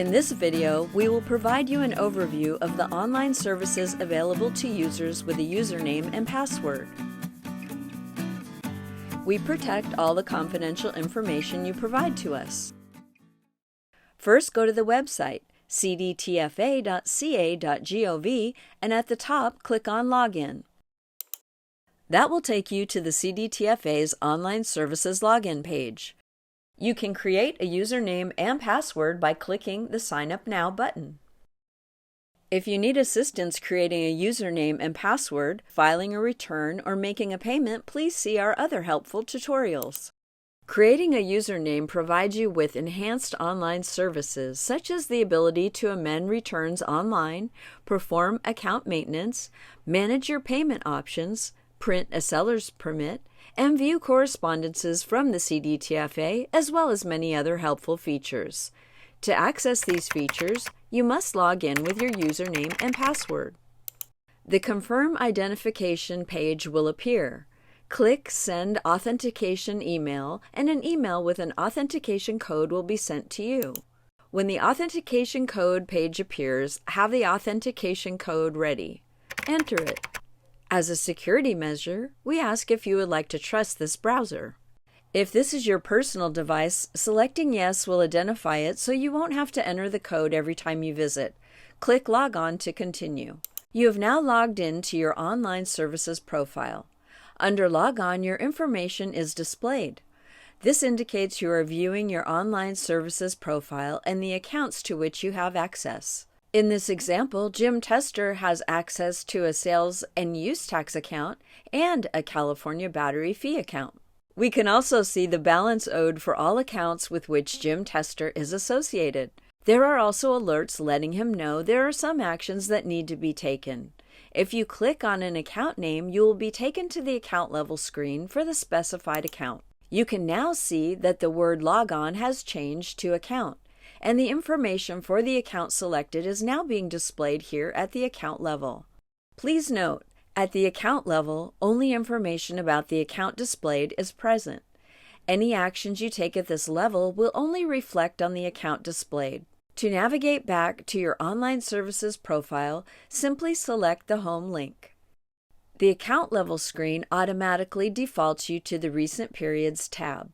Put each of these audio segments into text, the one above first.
In this video, we will provide you an overview of the online services available to users with a username and password. We protect all the confidential information you provide to us. First, go to the website, cdtfa.ca.gov, and at the top, click on Login. That will take you to the CDTFA's Online Services Login page. You can create a username and password by clicking the Sign Up Now button. If you need assistance creating a username and password, filing a return, or making a payment, please see our other helpful tutorials. Creating a username provides you with enhanced online services, such as the ability to amend returns online, perform account maintenance, manage your payment options, print a seller's permit, and view correspondences from the CDTFA, as well as many other helpful features. To access these features, you must log in with your username and password. The Confirm Identification page will appear. Click Send Authentication Email, and an email with an authentication code will be sent to you. When the authentication code page appears, have the authentication code ready. Enter it. As a security measure, we ask if you would like to trust this browser. If this is your personal device, selecting Yes will identify it so you won't have to enter the code every time you visit. Click Log On to continue. You have now logged in to your online services profile. Under Log On, your information is displayed. This indicates you are viewing your online services profile and the accounts to which you have access. In this example, Jim Tester has access to a sales and use tax account and a California battery fee account. We can also see the balance owed for all accounts with which Jim Tester is associated. There are also alerts letting him know there are some actions that need to be taken. If you click on an account name, you will be taken to the account level screen for the specified account. You can now see that the word Log On has changed to Account, and the information for the account selected is now being displayed here at the account level. Please note, at the account level, only information about the account displayed is present. Any actions you take at this level will only reflect on the account displayed. To navigate back to your online services profile, simply select the Home link. The account level screen automatically defaults you to the Recent Periods tab.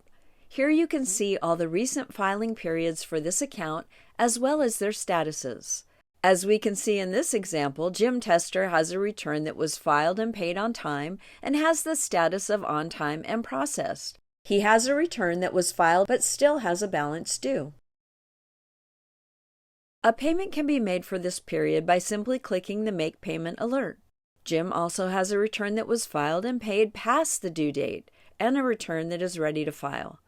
Here you can see all the recent filing periods for this account, as well as their statuses. As we can see in this example, Jim Tester has a return that was filed and paid on time and has the status of on time and processed. He has a return that was filed but still has a balance due. A payment can be made for this period by simply clicking the Make Payment alert. Jim also has a return that was filed and paid past the due date and a return that is ready to file.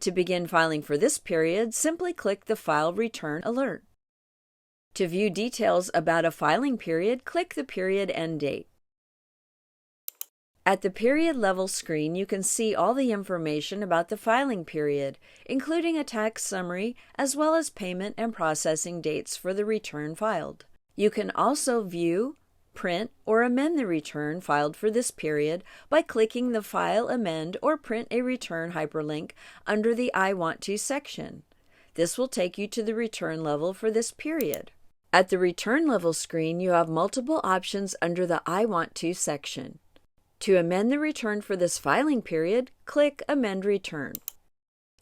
To begin filing for this period, simply click the File Return alert. To view details about a filing period, click the period end date. At the period level screen, you can see all the information about the filing period, including a tax summary, as well as payment and processing dates for the return filed. You can also view, print, or amend the return filed for this period by clicking the File, Amend, or Print a Return hyperlink under the I Want To section. This will take you to the return level for this period. At the return level screen, you have multiple options under the I Want To section. To amend the return for this filing period, click Amend Return.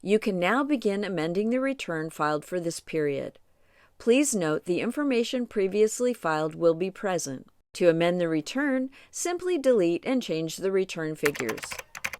You can now begin amending the return filed for this period. Please note the information previously filed will be present. To amend the return, simply delete and change the return figures.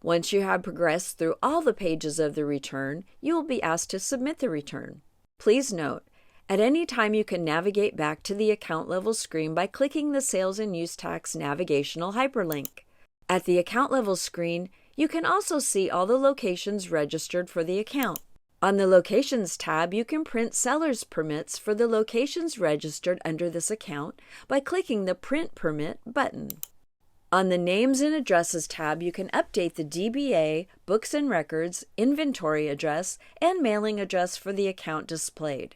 Once you have progressed through all the pages of the return, you will be asked to submit the return. Please note, at any time you can navigate back to the account level screen by clicking the Sales and Use Tax navigational hyperlink. At the account level screen, you can also see all the locations registered for the account. On the Locations tab, you can print seller's permits for the locations registered under this account by clicking the Print Permit button. On the Names and Addresses tab, you can update the DBA, Books and Records, Inventory Address, and Mailing Address for the account displayed.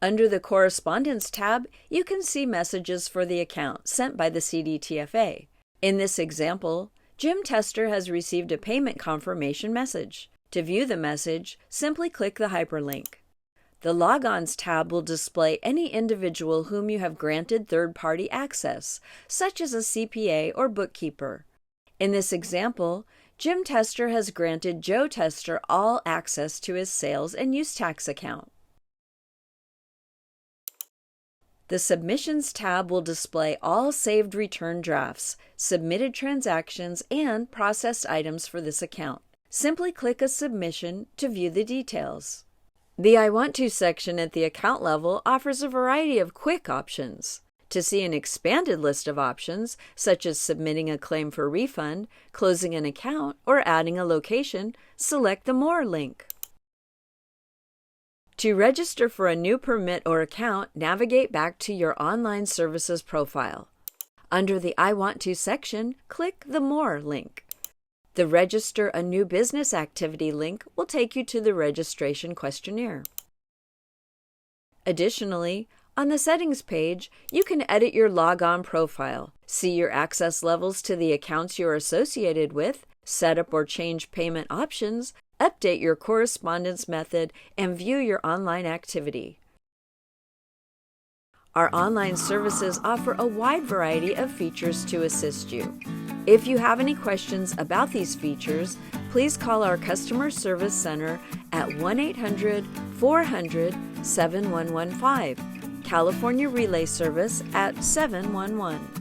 Under the Correspondence tab, you can see messages for the account sent by the CDTFA. In this example, Jim Tester has received a payment confirmation message. To view the message, simply click the hyperlink. The Logons tab will display any individual whom you have granted third-party access, such as a CPA or bookkeeper. In this example, Jim Tester has granted Joe Tester all access to his sales and use tax account. The Submissions tab will display all saved return drafts, submitted transactions, and processed items for this account. Simply click a submission to view the details. The I Want To section at the account level offers a variety of quick options. To see an expanded list of options, such as submitting a claim for refund, closing an account, or adding a location, select the More link. To register for a new permit or account, navigate back to your online services profile. Under the I Want To section, click the More link. The Register a New Business Activity link will take you to the registration questionnaire. Additionally, on the Settings page, you can edit your logon profile, see your access levels to the accounts you're associated with, set up or change payment options, update your correspondence method, and view your online activity. Our online services offer a wide variety of features to assist you. If you have any questions about these features, please call our Customer Service Center at 1-800-400-7115, California Relay Service at 711.